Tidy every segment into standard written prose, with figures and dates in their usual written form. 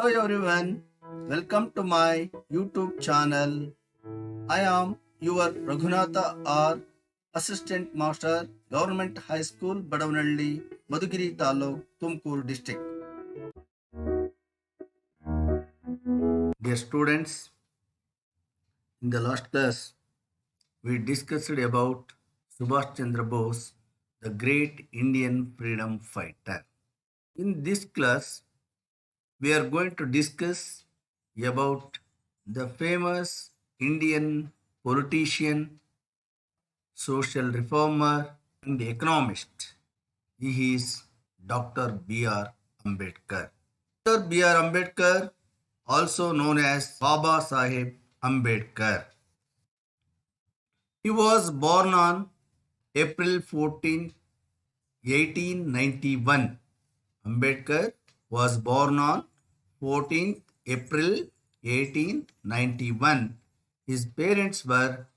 Hello everyone, welcome to my YouTube channel. I am your Raghunatha R, Assistant Master, Government High School, Badavanalli, Madhugiri Taluk, Tumkur District. Dear students, in the last class, we discussed about Subhash Chandra Bose, the great Indian freedom fighter. In this class, we are going to discuss about the famous Indian politician, social reformer, and economist. He is Dr. B.R. Ambedkar. Dr. B.R. Ambedkar, also known as Baba Saheb Ambedkar. He was born on April 14, 1891. Ambedkar was born on 14th April 1891. His parents were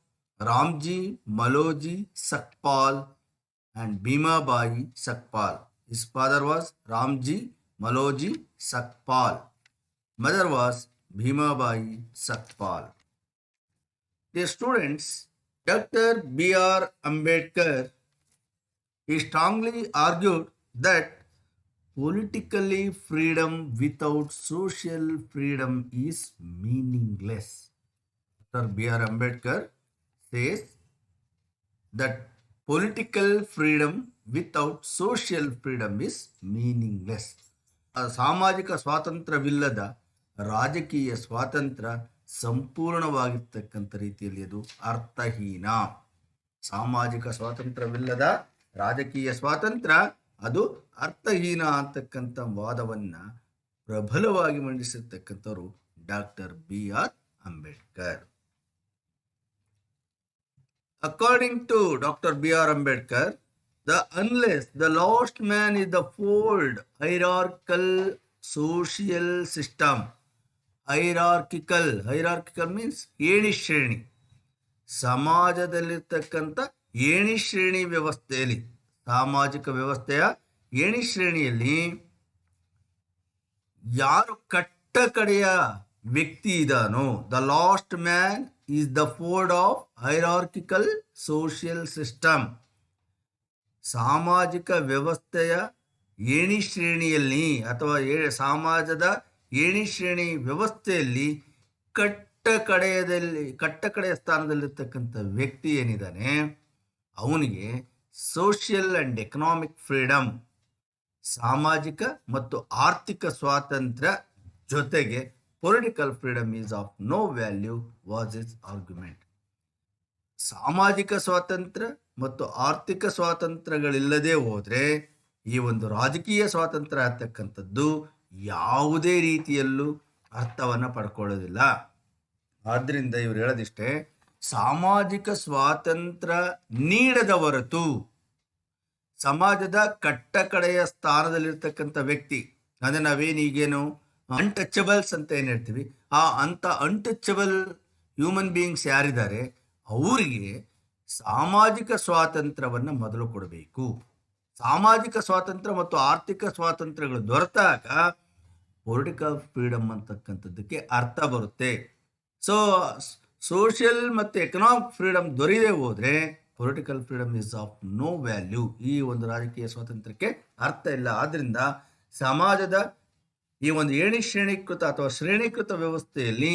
Ramji Maloji Sakpal and Bhima Bai Sakpal. His father was Ramji Maloji Sakpal. Mother was Bhima Bai Sakpal. Dear students, Dr. B.R. Ambedkar, he strongly argued that politically freedom without social freedom is meaningless. Dr. B.R. Ambedkar says that political freedom without social freedom is meaningless. ಸಾಮಾಜಿಕ ಸ್ವಾತಂತ್ರ್ಯವಿಲ್ಲದ ರಾಜಕೀಯ ಸ್ವಾತಂತ್ರ್ಯ ಸಂಪೂರ್ಣವಾಗಿರ್ತಕ್ಕಂಥ ರೀತಿಯಲ್ಲಿ ಅದು ಅರ್ಥಹೀನ. ಸಾಮಾಜಿಕ ಸ್ವಾತಂತ್ರ್ಯವಿಲ್ಲದ ರಾಜಕೀಯ ಸ್ವಾತಂತ್ರ್ಯ ಅದು ಅರ್ಥಹೀನ ಅಂತಕ್ಕಂಥ ವಾದವನ್ನ ಪ್ರಬಲವಾಗಿ ಮಂಡಿಸಿರ್ತಕ್ಕಂಥವರು doctor B R Ambedkar. According to Dr. B.R. Ambedkar, unless the last man is the fold hierarchical social system. Hierarchical means ಏಣಿ ಶ್ರೇಣಿ. ಸಮಾಜದಲ್ಲಿರ್ತಕ್ಕಂಥ ಏಣಿ ಶ್ರೇಣಿ ವ್ಯವಸ್ಥೆಯಲ್ಲಿ, ಸಾಮಾಜಿಕ ವ್ಯವಸ್ಥೆಯ ಏಣಿ ಶ್ರೇಣಿಯಲ್ಲಿ ಯಾರು ಕಟ್ಟ ಕಡೆಯ ವ್ಯಕ್ತಿ ಇದಾನೋ, the last man is the foot of hierarchical social system. ಸಾಮಾಜಿಕ ವ್ಯವಸ್ಥೆಯ ಏಣಿ ಶ್ರೇಣಿಯಲ್ಲಿ ಅಥವಾ ಸಮಾಜದ ಏಣಿ ಶ್ರೇಣಿ ವ್ಯವಸ್ಥೆಯಲ್ಲಿ ಕಟ್ಟ ಕಡೆಯ ಸ್ಥಾನದಲ್ಲಿರ್ತಕ್ಕಂಥ ವ್ಯಕ್ತಿ ಏನಿದ್ದಾನೆ ಅವನಿಗೆ ಸೋಷಿಯಲ್ ಅಂಡ್ ಎಕನಾಮಿಕ್ ಫ್ರೀಡಮ್, ಸಾಮಾಜಿಕ ಮತ್ತು ಆರ್ಥಿಕ ಸ್ವಾತಂತ್ರ್ಯ ಜೊತೆಗೆ political freedom is of no value was his argument. ಸಾಮಾಜಿಕ ಸ್ವಾತಂತ್ರ್ಯ ಮತ್ತು ಆರ್ಥಿಕ ಸ್ವಾತಂತ್ರ್ಯಗಳಿಲ್ಲದೆ ಹೋದರೆ ಈ ಒಂದು ರಾಜಕೀಯ ಸ್ವಾತಂತ್ರ್ಯ ಆಗ್ತಕ್ಕಂಥದ್ದು ಯಾವುದೇ ರೀತಿಯಲ್ಲೂ ಅರ್ಥವನ್ನು ಪಡ್ಕೊಳ್ಳೋದಿಲ್ಲ. ಆದ್ದರಿಂದ ಇವರು ಹೇಳೋದಿಷ್ಟೇ, ಸಾಮಾಜಿಕ ಸ್ವಾತಂತ್ರ್ಯ ನೀಡದ ಹೊರತು ಸಮಾಜದ ಕಟ್ಟ ಕಡೆಯ ಸ್ಥಾನದಲ್ಲಿರ್ತಕ್ಕಂಥ ವ್ಯಕ್ತಿ, ಅಂದರೆ ನಾವೇನೀಗೇನು ಅನ್ಟಚಬಲ್ಸ್ ಅಂತ ಏನು ಹೇಳ್ತೀವಿ, ಅಂತ ಅನ್ಟಚಬಲ್ ಹ್ಯೂಮನ್ ಬೀಯಿಂಗ್ಸ್ ಯಾರಿದ್ದಾರೆ ಅವರಿಗೆ ಸಾಮಾಜಿಕ ಸ್ವಾತಂತ್ರ್ಯವನ್ನು ಮೊದಲು ಕೊಡಬೇಕು. ಸಾಮಾಜಿಕ ಸ್ವಾತಂತ್ರ್ಯ ಮತ್ತು ಆರ್ಥಿಕ ಸ್ವಾತಂತ್ರ್ಯಗಳು ದೊರೆತಾಗ ಪೊಲಿಟಿಕಲ್ ಫ್ರೀಡಮ್ ಅಂತಕ್ಕಂಥದ್ದಕ್ಕೆ ಅರ್ಥ ಬರುತ್ತೆ. ಸೊ ಸೋಷಿಯಲ್ ಮತ್ತು ಎಕನಾಮಿಕ್ ಫ್ರೀಡಮ್ ದೊರೆಯದೆ ಹೋದರೆ political freedom is of no value. ಈ ಒಂದು ರಾಜಕೀಯ ಸ್ವಾತಂತ್ರ್ಯಕ್ಕೆ ಅರ್ಥ ಇಲ್ಲ. ಆದ್ದರಿಂದ ಸಮಾಜದ ಈ ಒಂದು ಏಣಿ ಶ್ರೇಣೀಕೃತ ಅಥವಾ ಶ್ರೇಣೀಕೃತ ವ್ಯವಸ್ಥೆಯಲ್ಲಿ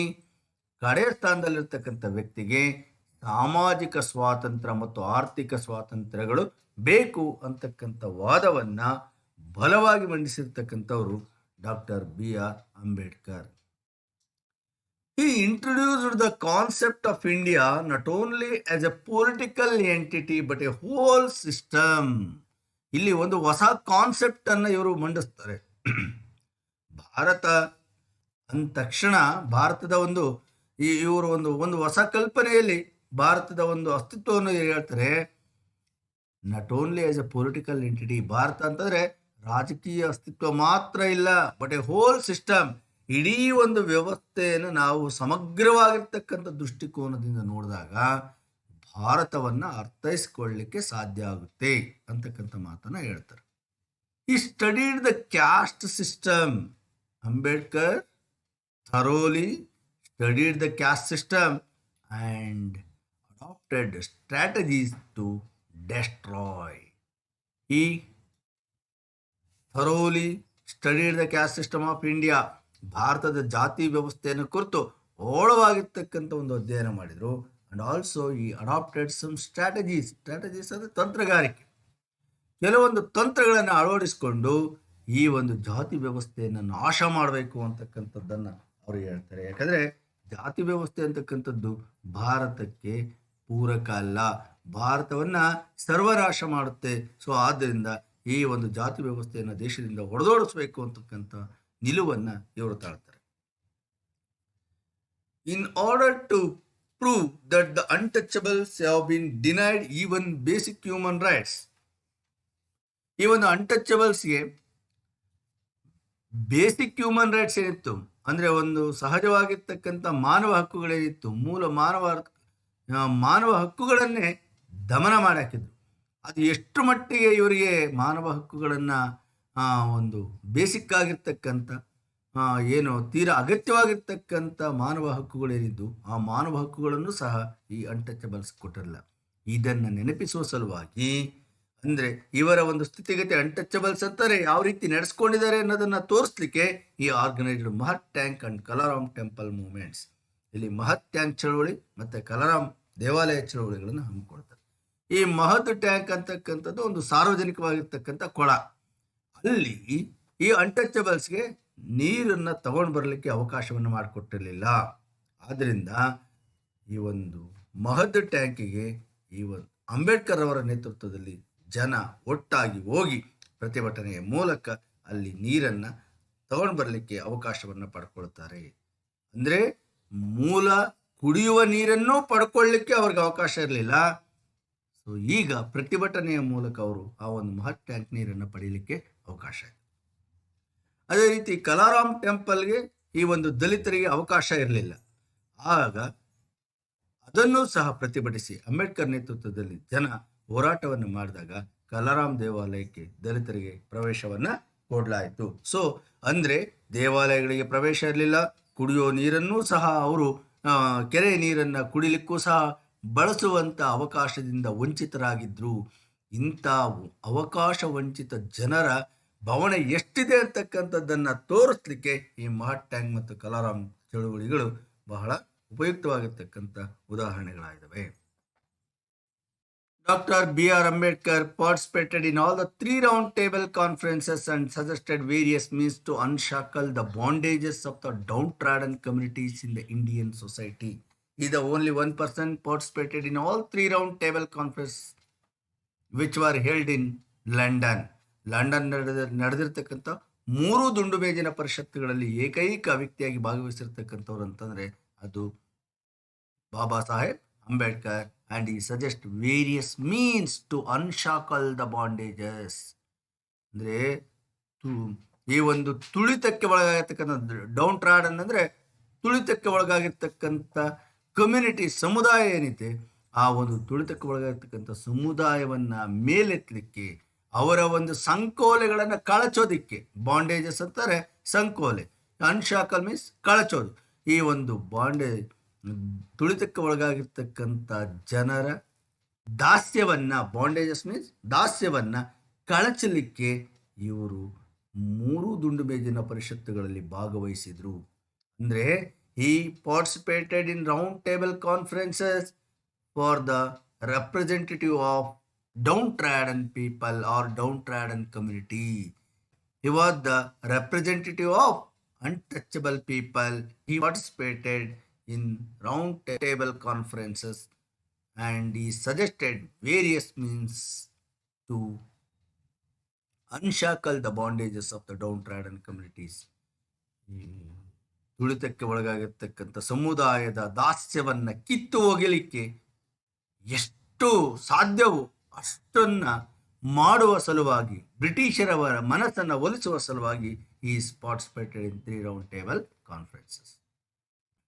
ಕಡೆ ಸ್ಥಾನದಲ್ಲಿರ್ತಕ್ಕಂಥ ವ್ಯಕ್ತಿಗೆ ಸಾಮಾಜಿಕ ಸ್ವಾತಂತ್ರ್ಯ ಮತ್ತು ಆರ್ಥಿಕ ಸ್ವಾತಂತ್ರ್ಯಗಳು ಬೇಕು ಅಂತಕ್ಕಂಥ ವಾದವನ್ನ ಬಲವಾಗಿ ಮಂಡಿಸಿರ್ತಕ್ಕಂಥವರು doctor B R Ambedkar. He introduced the concept of India not only as a political entity but a whole system. ಇಲ್ಲಿ ಒಂದು ಹೊಸ ಕಾನ್ಸೆಪ್ಟ್ ಅನ್ನು ಇವರು ಮಂಡಿಸ್ತಾರೆ. ಭಾರತ ಅಂದ ತಕ್ಷಣ ಭಾರತದ ಇವರು ಒಂದು ಹೊಸ ಕಲ್ಪನೆಯಲ್ಲಿ ಭಾರತದ ಒಂದು ಅಸ್ತಿತ್ವವನ್ನು ಹೇಳ್ತಾರೆ. Not only as A political entity, Bharat ಅಂತಂದ್ರೆ ರಾಜಕೀಯ ಅಸ್ತಿತ್ವ ಮಾತ್ರ ಇಲ್ಲ, ಬಟ್ ಎ ಹೋಲ್ ಸಿಸ್ಟಮ್, ಇಡೀ ಒಂದು ವ್ಯವಸ್ಥೆಯನ್ನು ನಾವು ಸಮಗ್ರವಾಗಿರ್ತಕ್ಕಂಥ ದೃಷ್ಟಿಕೋನದಿಂದ ನೋಡಿದಾಗ ಭಾರತವನ್ನು ಅರ್ಥೈಸಿಕೊಳ್ಳಲಿಕ್ಕೆ ಸಾಧ್ಯ ಆಗುತ್ತೆ ಅಂತಕ್ಕಂಥ ಮಾತನ್ನ ಹೇಳ್ತಾರೆ. He studied the caste system. Ambedkar thoroughly studied the caste system and adopted strategies to destroy. He thoroughly studied the caste system of India. ಭಾರತದ ಜಾತಿ ವ್ಯವಸ್ಥೆಯನ್ನು ಕುರಿತು ಆಳವಾಗಿರ್ತಕ್ಕಂಥ ಒಂದು ಅಧ್ಯಯನ ಮಾಡಿದರು. ಅಂಡ್ ಆಲ್ಸೋ ಈ ಅಡಾಪ್ಟೆಡ್ ಸಮ್ ಸ್ಟ್ರಾಟಜೀಸ್ ಅಂದರೆ ತಂತ್ರಗಾರಿಕೆ, ಕೆಲವೊಂದು ತಂತ್ರಗಳನ್ನು ಅಳವಡಿಸಿಕೊಂಡು ಈ ಒಂದು ಜಾತಿ ವ್ಯವಸ್ಥೆಯನ್ನು ನಾಶ ಮಾಡಬೇಕು ಅಂತಕ್ಕಂಥದ್ದನ್ನು ಅವರು ಹೇಳ್ತಾರೆ. ಯಾಕಂದರೆ ಜಾತಿ ವ್ಯವಸ್ಥೆ ಅಂತಕ್ಕಂಥದ್ದು ಭಾರತಕ್ಕೆ ಪೂರಕ ಅಲ್ಲ, ಭಾರತವನ್ನು ಸರ್ವನಾಶ ಮಾಡುತ್ತೆ. ಸೊ ಆದ್ದರಿಂದ ಈ ಒಂದು ಜಾತಿ ವ್ಯವಸ್ಥೆಯನ್ನು ದೇಶದಿಂದ ಹೊಡೆದೋಡಿಸ್ಬೇಕು ಅಂತಕ್ಕಂಥ ನಿಲುವನ್ನು ಇವರು ತಾಳ್ತಾರೆ. In order to prove that the untouchables have been denied even basic human rights, ಈ ಒಂದು ಅನ್ಟಚಬಲ್ಸ್ಗೆ ಬೇಸಿಕ್ ಹ್ಯೂಮನ್ ರೈಟ್ಸ್ ಏನಿತ್ತು ಅಂದರೆ ಒಂದು ಸಹಜವಾಗಿರ್ತಕ್ಕಂಥ ಮಾನವ ಹಕ್ಕುಗಳೇನಿತ್ತು, ಮೂಲ ಮಾನವ ಹಕ್ಕುಗಳನ್ನೇ ದಮನ ಮಾಡಿ ಹಾಕಿದ್ರು. ಅದು ಎಷ್ಟು ಮಟ್ಟಿಗೆ ಇವರಿಗೆ ಮಾನವ ಹಕ್ಕುಗಳನ್ನು ಒಂದು ಬೇಸಿಕ್ ಆಗಿರ್ತಕ್ಕಂಥ ಏನು ತೀರಾ ಅಗತ್ಯವಾಗಿರ್ತಕ್ಕಂಥ ಮಾನವ ಹಕ್ಕುಗಳೇನಿದ್ದು ಆ ಮಾನವ ಹಕ್ಕುಗಳನ್ನು ಸಹ ಈ ಅನ್ಟಚಬಲ್ಸ್ ಕೊಟ್ಟಿರಲ್ಲ. ಇದನ್ನು ನೆನಪಿಸುವ ಸಲುವಾಗಿ ಅಂದರೆ ಇವರ ಒಂದು ಸ್ಥಿತಿಗತಿ ಅನ್ಟಚಬಲ್ಸ್ ಅಂತಾರೆ ಯಾವ ರೀತಿ ನಡೆಸ್ಕೊಂಡಿದ್ದಾರೆ ಅನ್ನೋದನ್ನು ತೋರಿಸ್ಲಿಕ್ಕೆ ಈ ಆರ್ಗನೈಸ್ಡ್ ಮಹತ್ tank and Kalaram temple movements, ಇಲ್ಲಿ ಮಹತ್ ಟ್ಯಾಂಕ್ ಚಳವಳಿ ಮತ್ತು ಕಲಾರಾಮ್ ದೇವಾಲಯ ಚಳವಳಿಗಳನ್ನು ಹಮ್ಮಿಕೊಳ್ತಾರೆ. ಈ ಮಹತ್ ಟ್ಯಾಂಕ್ ಅಂತಕ್ಕಂಥದ್ದು ಒಂದು ಸಾರ್ವಜನಿಕವಾಗಿರ್ತಕ್ಕಂಥ ಕೊಳ. ಅಲ್ಲಿ ಈ ಅನ್ಟಚಬಲ್ಸ್ಗೆ ನೀರನ್ನು ತಗೊಂಡು ಬರಲಿಕ್ಕೆ ಅವಕಾಶವನ್ನು ಮಾಡಿಕೊಟ್ಟಿರಲಿಲ್ಲ. ಆದ್ದರಿಂದ ಈ ಒಂದು ಮಹತ್ ಟ್ಯಾಂಕಿಗೆ ಈ ಒಂದು ಅಂಬೇಡ್ಕರ್ ಅವರ ನೇತೃತ್ವದಲ್ಲಿ ಜನ ಒಟ್ಟಾಗಿ ಹೋಗಿ ಪ್ರತಿಭಟನೆಯ ಮೂಲಕ ಅಲ್ಲಿ ನೀರನ್ನು ತಗೊಂಡು ಬರಲಿಕ್ಕೆ ಅವಕಾಶವನ್ನು ಪಡ್ಕೊಳ್ತಾರೆ. ಅಂದರೆ ಮೂಲ ಕುಡಿಯುವ ನೀರನ್ನು ಪಡ್ಕೊಳ್ಳಿಕ್ಕೆ ಅವ್ರಿಗೆ ಅವಕಾಶ ಇರಲಿಲ್ಲ. ಸೊ ಈಗ ಪ್ರತಿಭಟನೆಯ ಮೂಲಕ ಅವರು ಆ ಒಂದು ಮಹತ್ ಟ್ಯಾಂಕ್ ನೀರನ್ನು ಪಡೀಲಿಕ್ಕೆ ಅವಕಾಶ ಇದೆ. ಅದೇ ರೀತಿ ಕಲಾರಾಮ್ ಟೆಂಪಲ್ಗೆ ಈ ಒಂದು ದಲಿತರಿಗೆ ಅವಕಾಶ ಇರಲಿಲ್ಲ. ಆಗ ಅದನ್ನು ಸಹ ಪ್ರತಿಭಟಿಸಿ ಅಂಬೇಡ್ಕರ್ ನೇತೃತ್ವದಲ್ಲಿ ಜನ ಹೋರಾಟವನ್ನು ಮಾಡಿದಾಗ ಕಲಾರಾಮ್ ದೇವಾಲಯಕ್ಕೆ ದಲಿತರಿಗೆ ಪ್ರವೇಶವನ್ನು ಕೊಡಲಾಯಿತು. ಸೊ ಅಂದರೆ ದೇವಾಲಯಗಳಿಗೆ ಪ್ರವೇಶ ಇರಲಿಲ್ಲ, ಕುಡಿಯೋ ನೀರನ್ನೂ ಸಹ ಅವರು ಕೆರೆ ನೀರನ್ನು ಕುಡಿಲಿಕ್ಕೂ ಸಹ ಬಳಸುವಂಥ ಅವಕಾಶದಿಂದ ವಂಚಿತರಾಗಿದ್ದರು. ಇಂಥ ಅವಕಾಶ ವಂಚಿತ ಜನರ ಭಾವನೆ ಎಷ್ಟಿದೆ ಅಂತಕ್ಕಂಥದ್ದನ್ನು ತೋರಿಸ್ಲಿಕ್ಕೆ ಈ ಮಹತ್ ಟ್ಯಾಂಕ್ ಮತ್ತು ಕಲಾರಾಮ್ ಚಳುವಳಿಗಳು ಬಹಳ ಉಪಯುಕ್ತವಾಗಿರ್ತಕ್ಕಂಥ ಉದಾಹರಣೆಗಳಾಗಿದ್ದಾವೆ. Dr. B.R. Ambedkar participated in all the 3 round table conferences and suggested various means to unshackle the bondages of the downtrodden communities in the Indian society. He is the only one person participated in all 3 round table conferences which were held in London. London ನಡೆದಿರ್ತಕ್ಕಂಥ 3 ದುಂಡು ಮೇಜಿನ ಪರಿಷತ್ತುಗಳಲ್ಲಿ ಏಕೈಕ ವ್ಯಕ್ತಿಯಾಗಿ ಭಾಗವಹಿಸಿರ್ತಕ್ಕಂಥವ್ರು ಅಂತಂದರೆ ಅದು Baba Saheb Ambedkar. and he suggests various means to unshackle the bondages. ಅಂದರೆ ಈ ಒಂದು ತುಳಿತಕ್ಕೆ ಒಳಗಾಗಿರ್ತಕ್ಕಂಥ ಡೌನ್ ಟ್ರಾಡನ್ ಅಂದರೆ ತುಳಿತಕ್ಕೆ ಒಳಗಾಗಿರ್ತಕ್ಕಂಥ ಕಮ್ಯುನಿಟಿ ಸಮುದಾಯ ಏನಿದೆ ಆ ಒಂದು ತುಳಿತಕ್ಕೆ ಒಳಗಾಗಿರ್ತಕ್ಕಂಥ ಸಮುದಾಯವನ್ನು ಮೇಲೆತ್ತಲಿಕ್ಕೆ, ಅವರ ಒಂದು ಸಂಕೋಲೆಗಳನ್ನು ಕಳಚೋದಿಕ್ಕೆ, ಬಾಂಡೇಜಸ್ ಅಂತಾರೆ ಸಂಕೋಲೆ, ಅನ್ಶಾಕಲ್ ಮೀನ್ಸ್ ಕಳಚೋದು. ಈ ಒಂದು ಬಾಂಡೇಜ್ ತುಳಿತಕ್ಕೆ ಒಳಗಾಗಿರ್ತಕ್ಕಂಥ ಜನರ ದಾಸ್ಯವನ್ನು, ಬಾಂಡೇಜಸ್ ಮೀನ್ಸ್ ದಾಸ್ಯವನ್ನು ಕಳಚಲಿಕ್ಕೆ ಇವರು 3 ದುಂಡು ಮೇಜಿನ ಪರಿಷತ್ತುಗಳಲ್ಲಿ ಭಾಗವಹಿಸಿದರು. ಅಂದರೆ he participated in round table conferences for the representative of downtrodden people or downtrodden community. He was the representative of untouchable people. He participated in round table conferences and he suggested various means to unshackle the bondages of the downtrodden communities. ತುಳಿತಕ್ಕೆ ಒಳಗಾಗಿರ್ತಕ್ಕಂಥ ಸಮುದಾಯದ ದಾಸ್ಯವನ್ನು ಕಿತ್ತು ಹೋಗಲಿಕ್ಕೆ ಎಷ್ಟು ಸಾಧ್ಯವೋ ಅಷ್ಟನ್ನು ಮಾಡುವ ಸಲುವಾಗಿ, ಬ್ರಿಟಿಷರವರ ಮನಸ್ಸನ್ನು ಒಲಿಸುವ ಸಲುವಾಗಿ ಈ participated in 3 round table conferences.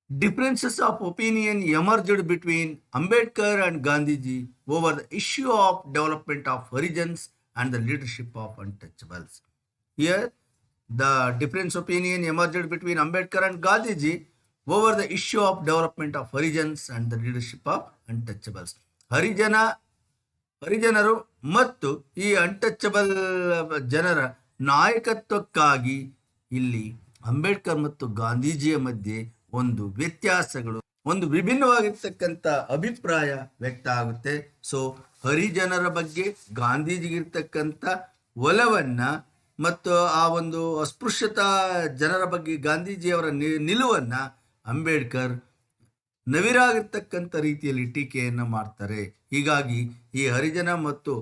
Differences of opinion emerged between Ambedkar and Gandhiji over the issue of development of Harijans and the leadership of untouchables. Here, the difference opinion emerged between Ambedkar and Gandhiji over the issue of development of Harijans and the leadership of untouchables. ಹರಿಜನರು ಮತ್ತು ಈ untouchable ಜನರ ನಾಯಕತ್ವಕ್ಕಾಗಿ ಇಲ್ಲಿ ಅಂಬೇಡ್ಕರ್ ಮತ್ತು ಗಾಂಧೀಜಿಯ ಮಧ್ಯೆ ಒಂದು ವ್ಯತ್ಯಾಸಗಳು, ಒಂದು ವಿಭಿನ್ನವಾಗಿರ್ತಕ್ಕಂಥ ಅಭಿಪ್ರಾಯ ವ್ಯಕ್ತ ಆಗುತ್ತೆ. ಸೊ ಹರಿಜನರ ಬಗ್ಗೆ ಗಾಂಧೀಜಿಗಿರ್ತಕ್ಕಂಥ ಒಲವನ್ನ ಮತ್ತು ಆ ಒಂದು ಅಸ್ಪೃಶ್ಯತಾ ಜನರ ಬಗ್ಗೆ ಗಾಂಧೀಜಿಯವರ ನಿಲುವನ್ನ ಅಂಬೇಡ್ಕರ್ ನವಿರಾಗಿರ್ತಕ್ಕಂಥ ರೀತಿಯಲ್ಲಿ ಟೀಕೆಯನ್ನು ಮಾಡ್ತಾರೆ. ಹೀಗಾಗಿ ಈ ಹರಿಜನ ಮತ್ತು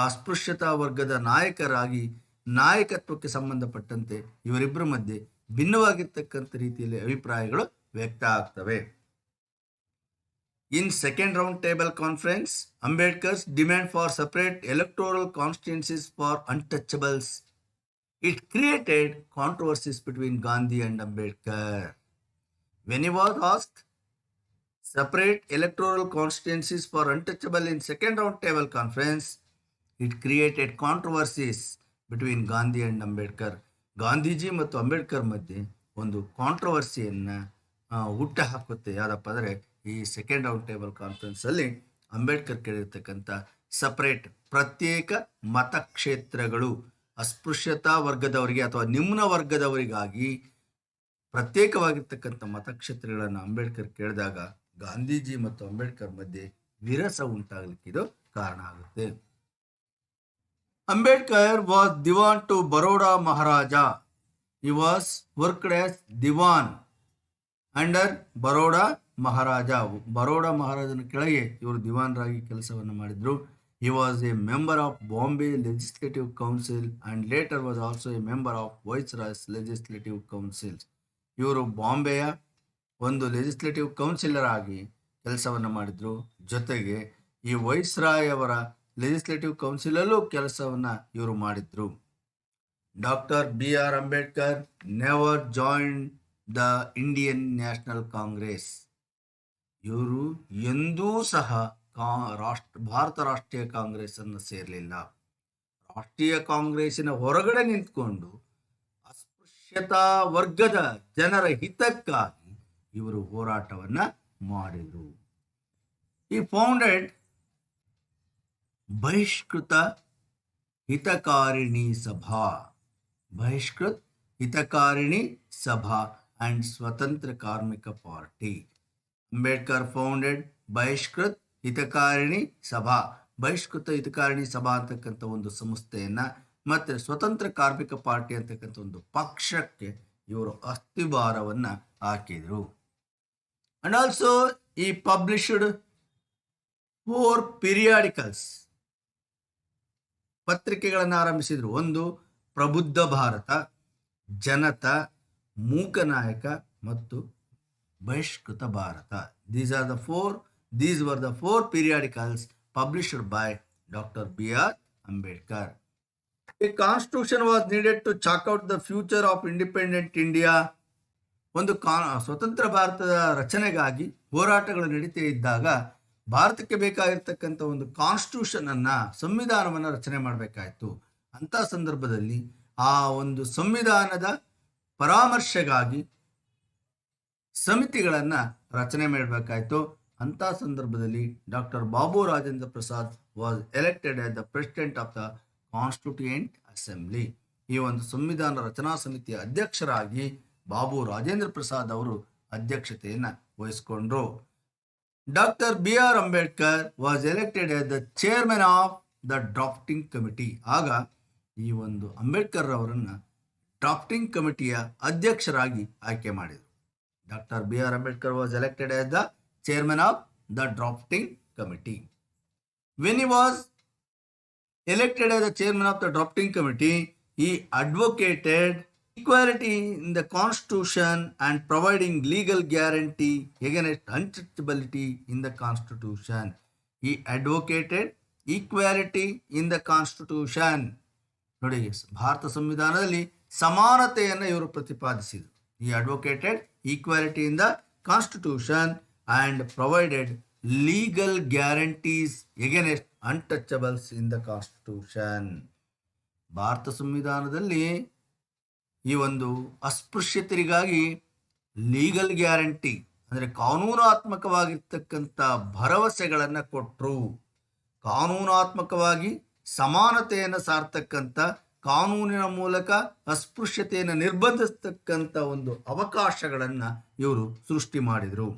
ಅಸ್ಪೃಶ್ಯತಾ ವರ್ಗದ ನಾಯಕತ್ವಕ್ಕೆ ಸಂಬಂಧಪಟ್ಟಂತೆ ಇವರಿಬ್ಬರ ಮಧ್ಯೆ ಭಿನ್ನವಾಗಿರ್ತಕ್ಕಂಥ ರೀತಿಯಲ್ಲಿ ಅಭಿಪ್ರಾಯಗಳು ವ್ಯಕ್ತ ಆಗ್ತವೆ. In second round table conference, Ambedkar's demand for separate electoral constituencies for untouchables, it created controversies between Gandhi and Ambedkar. When he was asked separate electoral constituencies for untouchable in second round table conference, it created controversies between Gandhi and Ambedkar. Gandhiji ಮತ್ತು ಅಂಬೇಡ್ಕರ್ ಮಧ್ಯೆ ಒಂದು ಕಾಂಟ್ರವರ್ಸಿಯನ್ನು ಹುಟ್ಟು ಹಾಕುತ್ತೆ. ಯಾವುದಪ್ಪ ಅಂದರೆ ಈ second round table ಕಾನ್ಫರೆನ್ಸಲ್ಲಿ ಅಂಬೇಡ್ಕರ್ ಕೇಳಿರ್ತಕ್ಕಂಥ ಸಪರೇಟ್ ಪ್ರತ್ಯೇಕ ಮತಕ್ಷೇತ್ರಗಳು ಅಸ್ಪೃಶ್ಯತಾ ವರ್ಗದವರಿಗೆ ಅಥವಾ ನಿಮ್ನ ವರ್ಗದವರಿಗಾಗಿ ಪ್ರತ್ಯೇಕವಾಗಿರ್ತಕ್ಕಂಥ ಮತಕ್ಷೇತ್ರಗಳನ್ನು ಅಂಬೇಡ್ಕರ್ ಕೇಳಿದಾಗ ಗಾಂಧೀಜಿ ಮತ್ತು ಅಂಬೇಡ್ಕರ್ ಮಧ್ಯೆ ವಿರಸ ಉಂಟಾಗಲಿಕ್ಕೆ ಇದು ಕಾರಣ ಆಗುತ್ತೆ. Ambedkar was Diwan to Baroda Maharaja. He was worked as Diwan under Baroda Maharaja. Baroda ಮಹಾರಾಜನ ಕೆಳಗೆ ಇವರು ದಿವಾನರಾಗಿ ಕೆಲಸವನ್ನು ಮಾಡಿದ್ರು. He was a member of Bombay Legislative Council and later was also a member of Viceroy's Legislative Council. ಇವರು ಬಾಂಬೆಯ ಒಂದು ಲೆಜಿಸ್ಲೇಟಿವ್ ಕೌನ್ಸಿಲರ್ ಆಗಿ ಕೆಲಸವನ್ನು ಮಾಡಿದ್ರು. ಜೊತೆಗೆ ಈ ವೈಸ್ರಾಯ್ ಅವರ ಲೆಜಿಸ್ಲೇಟಿವ್ ಕೌನ್ಸಿಲಲ್ಲೂ ಕೆಲಸವನ್ನು ಇವರು ಮಾಡಿದ್ರು. Doctor BR Ambedkar never joined the Indian national Congress. ಇವರು ಎಂದೂ ಸಹ ಭಾರತ ರಾಷ್ಟ್ರೀಯ ಕಾಂಗ್ರೆಸ್ ಅನ್ನು ಸೇರಲಿಲ್ಲ. ರಾಷ್ಟ್ರೀಯ ಕಾಂಗ್ರೆಸ್ಸಿನ ಹೊರಗಡೆ ನಿಂತ್ಕೊಂಡು ಅಸ್ಪೃಶ್ಯತಾ ವರ್ಗದ ಜನರ ಹಿತಕ್ಕಾಗಿ ಇವರು ಹೋರಾಟವನ್ನ ಮಾಡಿದರು. ಈ ಫೌಂಡೆಡ್ ಬಹಿಷ್ಕೃತ ಹಿತಕಾರಿಣಿ ಸಭಾ ಅಂಡ್ ಸ್ವತಂತ್ರ ಕಾರ್ಮಿಕ ಪಾರ್ಟಿ. ಅಂಬೇಡ್ಕರ್ ಫೌಂಡೆಡ್ ಬಹಿಷ್ಕೃತ ಹಿತಕಾರಿಣಿ ಸಭಾ ಅಂತಕ್ಕಂಥ ಒಂದು ಸಂಸ್ಥೆಯನ್ನ ಮತ್ತೆ ಸ್ವತಂತ್ರ ಕಾರ್ಮಿಕ ಪಾರ್ಟಿ ಅಂತಕ್ಕಂಥ ಒಂದು ಪಕ್ಷಕ್ಕೆ ಇವರು ಅಸ್ಥಿಭಾರವನ್ನ ಹಾಕಿದರು. ಅಂಡ್ ಆಲ್ಸೋ ಈ ಪಬ್ಲಿಷ್ಡ್ 4 ಪೀರಿಯಾಡಿಕಲ್ಸ್, ಪತ್ರಿಕೆಗಳನ್ನು ಆರಂಭಿಸಿದ್ರು. ಒಂದು ಪ್ರಬುದ್ಧ ಭಾರತ, ಜನತ, ಮೂಕನಾಯಕ ಮತ್ತು ಬಹಿಷ್ಕೃತ Bharat. These were the 4 periodicals published by Dr. B.R. Ambedkar. A constitution was needed to chalk out the future of independent India. ಒಂದು ಸ್ವತಂತ್ರ ಭಾರತದ ರಚನೆಗಾಗಿ ಹೋರಾಟಗಳು ನಡೀತಾ ಇದ್ದಾಗ ಭಾರತಕ್ಕೆ ಬೇಕಾಗಿರ್ತಕ್ಕಂಥ ಒಂದು ಕಾನ್ಸ್ಟಿಟ್ಯೂಷನ್ ಅನ್ನ, ಸಂವಿಧಾನವನ್ನು ರಚನೆ ಮಾಡಬೇಕಾಯಿತು. ಅಂತ ಸಂದರ್ಭದಲ್ಲಿ ಆ ಒಂದು ಸಂವಿಧಾನದ ಪರಾಮರ್ಶೆಗಾಗಿ ಸಮಿತಿಗಳನ್ನು ರಚನೆ ಮಾಡಬೇಕಾಯಿತು. ಅಂತ ಸಂದರ್ಭದಲ್ಲಿ doctor Babu Rajendra Prasad was elected as the president of the constituent assembly. ಈ ಒಂದು ಸಂವಿಧಾನ ರಚನಾ ಸಮಿತಿಯ ಅಧ್ಯಕ್ಷರಾಗಿ ಬಾಬು ರಾಜೇಂದ್ರ ಪ್ರಸಾದ್ ಅವರು ಅಧ್ಯಕ್ಷತೆಯನ್ನು ವಹಿಸಿಕೊಂಡ್ರು. Doctor BR Ambedkar was elected as the chairman of the drafting committee. ಆಗ ಈ ಒಂದು ಅಂಬೇಡ್ಕರ್ ಅವರನ್ನು ಡ್ರಾಫ್ಟಿಂಗ್ ಕಮಿಟಿಯ ಅಧ್ಯಕ್ಷರಾಗಿ ಆಯ್ಕೆ ಮಾಡಿದರು. Doctor BR Ambedkar was elected as the chairman of the drafting committee. When he was elected as the chairman of the drafting committee, he advocated equality in the constitution and providing legal guarantee against untouchability in the constitution. He advocated equality in the constitution. ನೋಡಿ, ಭಾರತ ಸಂವಿಧಾನದಲ್ಲಿ ಸಮಾನತೆಯನ್ನು ಇವರು ಪ್ರತಿಪಾದಿಸಿದರು. He advocated equality in the constitution and provided legal guarantees against untouchables in the constitution. Bharat ಸಂವಿಧಾನದಲ್ಲಿ ಈ ಒಂದು ಅಸ್ಪೃಶ್ಯತರಿಗಾಗಿ legal guarantee ಅಂದರೆ ಕಾನೂನಾತ್ಮಕವಾಗಿರ್ತಕ್ಕಂಥ ಭರವಸೆಗಳನ್ನು ಕೊಟ್ಟರು. ಕಾನೂನಾತ್ಮಕವಾಗಿ ಸಮಾನತೆಯನ್ನು ಸಾರ್ತಕ್ಕಂಥ, ಕಾನೂನಿನ ಮೂಲಕ ಅಸ್ಪೃಶ್ಯತೆಯನ್ನು ನಿರ್ಬಂಧಿಸ್ತಕ್ಕಂಥ ಒಂದು ಅವಕಾಶಗಳನ್ನು ಇವರು ಸೃಷ್ಟಿ ಮಾಡಿದರು.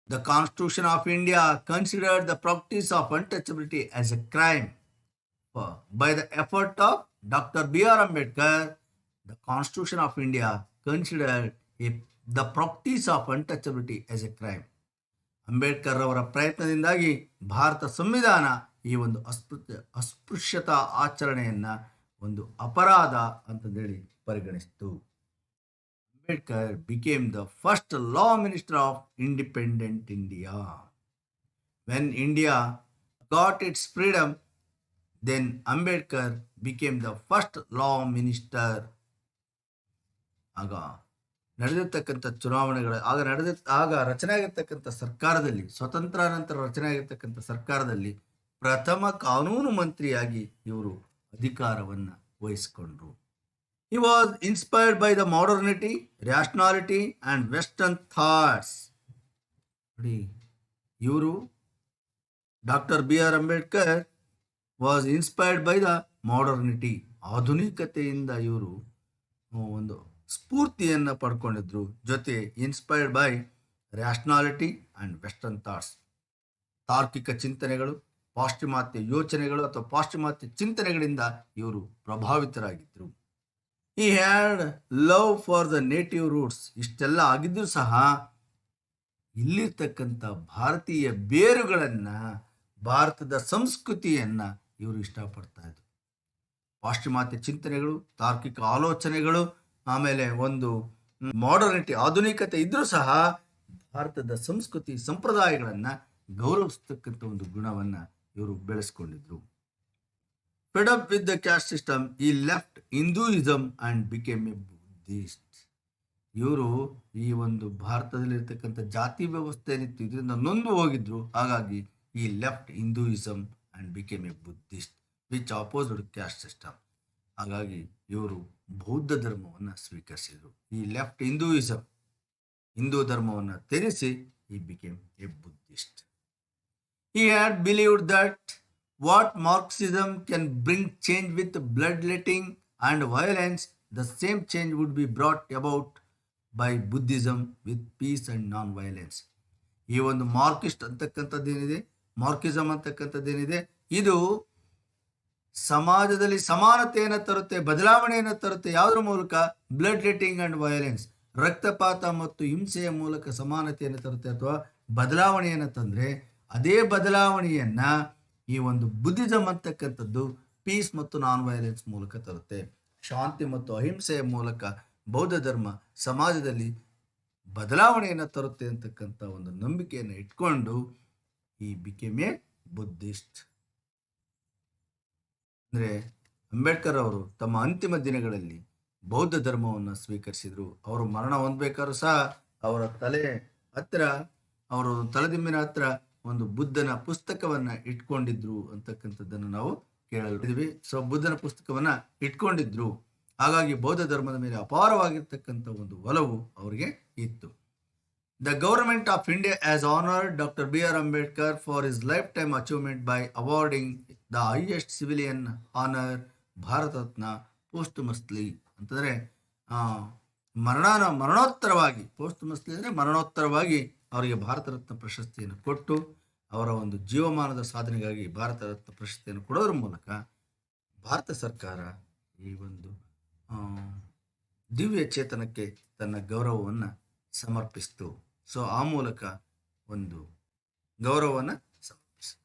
The Constitution of India considered the practice of untouchability as a crime. By the effort of Dr. B.R. Ambedkar, the Constitution of India considered the practice of untouchability as a crime. Ambedkar ಅವರ ಪ್ರಯತ್ನದಿಂದಾಗಿ ಭಾರತ ಸಂವಿಧಾನ ಈ ಒಂದು ಅಸ್ಪೃಶ್ಯತಾ ಆಚರಣೆಯನ್ನು ಒಂದು ಅಪರಾಧ ಅಂತಂದೇಳಿ ಪರಿಗಣಿಸಿತು. Ambedkar became the first law minister of independent India. When India got its freedom, then Ambedkar became the first law minister. ಆಗ ನಡೆದಿರ್ತಕ್ಕಂಥ ಚುನಾವಣೆಗಳ ಆಗ ರಚನೆ ಆಗಿರ್ತಕ್ಕಂಥ ಸರ್ಕಾರದಲ್ಲಿ, ಸ್ವತಂತ್ರ ನಂತರ ರಚನೆ ಆಗಿರ್ತಕ್ಕಂಥ ಸರ್ಕಾರದಲ್ಲಿ ಪ್ರಥಮ ಕಾನೂನು ಮಂತ್ರಿಯಾಗಿ ಇವರು ಅಧಿಕಾರವನ್ನು ವಹಿಸಿಕೊಂಡ್ರು. He was inspired by the modernity, rationality and Western thoughts. ನೋಡಿ, ಇವರು doctor B R Ambedkar was inspired by the modernity, ಆಧುನಿಕತೆಯಿಂದ ಇವರು ಒಂದು ಸ್ಫೂರ್ತಿಯನ್ನು ಪಡ್ಕೊಂಡಿದ್ರು. ಜೊತೆ inspired by rationality and western thoughts, ತಾರ್ಕಿಕ ಚಿಂತನೆಗಳು, ಪಾಶ್ಚಿಮಾತ್ಯ ಯೋಚನೆಗಳು ಅಥವಾ ಪಾಶ್ಚಿಮಾತ್ಯ ಚಿಂತನೆಗಳಿಂದ ಇವರು ಪ್ರಭಾವಿತರಾಗಿದ್ದರು. He had love for the native roots. ಇಷ್ಟೆಲ್ಲ ಆಗಿದ್ದರೂ ಸಹ ಇಲ್ಲಿರ್ತಕ್ಕಂಥ ಭಾರತೀಯ ಬೇರುಗಳನ್ನು, ಭಾರತದ ಸಂಸ್ಕೃತಿಯನ್ನು ಇವರು ಇಷ್ಟಪಡ್ತಾ ಇದ್ರು. ಪಾಶ್ಚಿಮಾತ್ಯ ಚಿಂತನೆಗಳು, ತಾರ್ಕಿಕ ಆಲೋಚನೆಗಳು, ಆಮೇಲೆ ಒಂದು ಮಾಡರ್ನಿಟಿ, ಆಧುನಿಕತೆ ಇದ್ದರೂ ಸಹ ಭಾರತದ ಸಂಸ್ಕೃತಿ ಸಂಪ್ರದಾಯಗಳನ್ನು ಗೌರವಿಸ್ತಕ್ಕಂಥ ಒಂದು ಗುಣವನ್ನು ಇವರು ಬೆಳೆಸ್ಕೊಂಡಿದ್ರು. Fed up with the caste system, he left Hinduism and became a Buddhist. ಇವರು ಈ ಒಂದು ಭಾರತದಲ್ಲಿರ್ತಕ್ಕಂಥ ಜಾತಿ ವ್ಯವಸ್ಥೆ ಏನಿತ್ತು ಇದರಿಂದ ನೊಂದು ಹೋಗಿದ್ರು. ಹಾಗಾಗಿ ಈ left Hinduism and became A Buddhist which opposed caste system. ಹಾಗಾಗಿ ಇವರು ಬೌದ್ಧ ಧರ್ಮವನ್ನು ಸ್ವೀಕರಿಸಿದರು. ಈ ಲೆಫ್ಟ್ ಹಿಂದೂಯಿಸಮ್, ಹಿಂದೂ ಧರ್ಮವನ್ನು ತ್ಯಜಿಸಿ ಈ became A Buddhist. He had believed that what Marxism can bring change with bloodletting and violence, the same change would be brought about by Buddhism with peace and non-violence. ಈ ಒಂದು Marxist ಅಂತಕ್ಕಂಥದ್ದೇನಿದೆ, ಮಾರ್ಕಿಸಮ್ ಅಂತಕ್ಕಂಥದ್ದೇನಿದೆ, ಇದು ಸಮಾಜದಲ್ಲಿ ಸಮಾನತೆಯನ್ನು ತರುತ್ತೆ, ಬದಲಾವಣೆಯನ್ನು ತರುತ್ತೆ. ಯಾವುದರ ಮೂಲಕ? ಬ್ಲಡ್ ಲೆಟ್ಟಿಂಗ್ ಆ್ಯಂಡ್ ವೈಲೆನ್ಸ್, ರಕ್ತಪಾತ ಮತ್ತು ಹಿಂಸೆಯ ಮೂಲಕ ಸಮಾನತೆಯನ್ನು ತರುತ್ತೆ ಅಥವಾ ಬದಲಾವಣೆಯನ್ನು ತಂದರೆ, ಅದೇ ಬದಲಾವಣೆಯನ್ನು ಈ ಒಂದು ಬುದ್ಧಿಸಮ್ ಅಂತಕ್ಕಂಥದ್ದು ಪೀಸ್ ಮತ್ತು ನಾನ್ ವೈಲೆನ್ಸ್ ಮೂಲಕ ತರುತ್ತೆ. ಶಾಂತಿ ಮತ್ತು ಅಹಿಂಸೆಯ ಮೂಲಕ ಬೌದ್ಧ ಧರ್ಮ ಸಮಾಜದಲ್ಲಿ ಬದಲಾವಣೆಯನ್ನು ತರುತ್ತೆ ಅಂತಕ್ಕಂಥ ಒಂದು ನಂಬಿಕೆಯನ್ನು ಇಟ್ಕೊಂಡು ಈ ಬಿಕೇಮ್ ಎ ಬುದ್ಧಿಸ್ಟ್. ಅಂದರೆ ಅಂಬೇಡ್ಕರ್ ಅವರು ತಮ್ಮ ಅಂತಿಮ ದಿನಗಳಲ್ಲಿ ಬೌದ್ಧ ಧರ್ಮವನ್ನು ಸ್ವೀಕರಿಸಿದರು. ಅವರು ಮರಣ ಹೊಂದಬೇಕಾದ್ರೂ ಸಹ ಅವರ ತಲೆ ಹತ್ತಿರ, ಅವರು ತಲೆದಿಂಬಿನ ಹತ್ರ ಒಂದು ಬುದ್ಧನ ಪುಸ್ತಕವನ್ನು ಇಟ್ಕೊಂಡಿದ್ರು ಅಂತಕ್ಕಂಥದ್ದನ್ನು ನಾವು ಕೇಳಿದ್ವಿ. ಸೊ ಬುದ್ಧನ ಪುಸ್ತಕವನ್ನು ಇಟ್ಕೊಂಡಿದ್ರು. ಹಾಗಾಗಿ ಬೌದ್ಧ ಧರ್ಮದ ಮೇಲೆ ಅಪಾರವಾಗಿರ್ತಕ್ಕಂಥ ಒಂದು ಒಲವು ಅವರಿಗೆ ಇತ್ತು. The government of India has honoured doctor B R Ambedkar for his lifetime achievement by awarding the highest civilian honour Bharat Ratna posthumously. ಅಂತಂದರೆ ಮರಣೋತ್ತರವಾಗಿ, ಪೋಸ್ಟುಮಸ್ಲಿ ಅಂದರೆ ಮರಣೋತ್ತರವಾಗಿ ಅವರಿಗೆ ಭಾರತ ರತ್ನ ಪ್ರಶಸ್ತಿಯನ್ನು ಕೊಟ್ಟು ಅವರ ಒಂದು ಜೀವಮಾನದ ಸಾಧನೆಗಾಗಿ ಭಾರತ ರತ್ನ ಪ್ರಶಸ್ತಿಯನ್ನು ಕೊಡೋದ್ರ ಮೂಲಕ ಭಾರತ ಸರ್ಕಾರ ಈ ಒಂದು ದಿವ್ಯ ಚೇತನಕ್ಕೆ ತನ್ನ ಗೌರವವನ್ನು ಸಮರ್ಪಿಸಿತು. ಸೊ ಆ ಮೂಲಕ ಒಂದು ಗೌರವವನ್ನು ಸಮರ್ಪಿಸಿತು.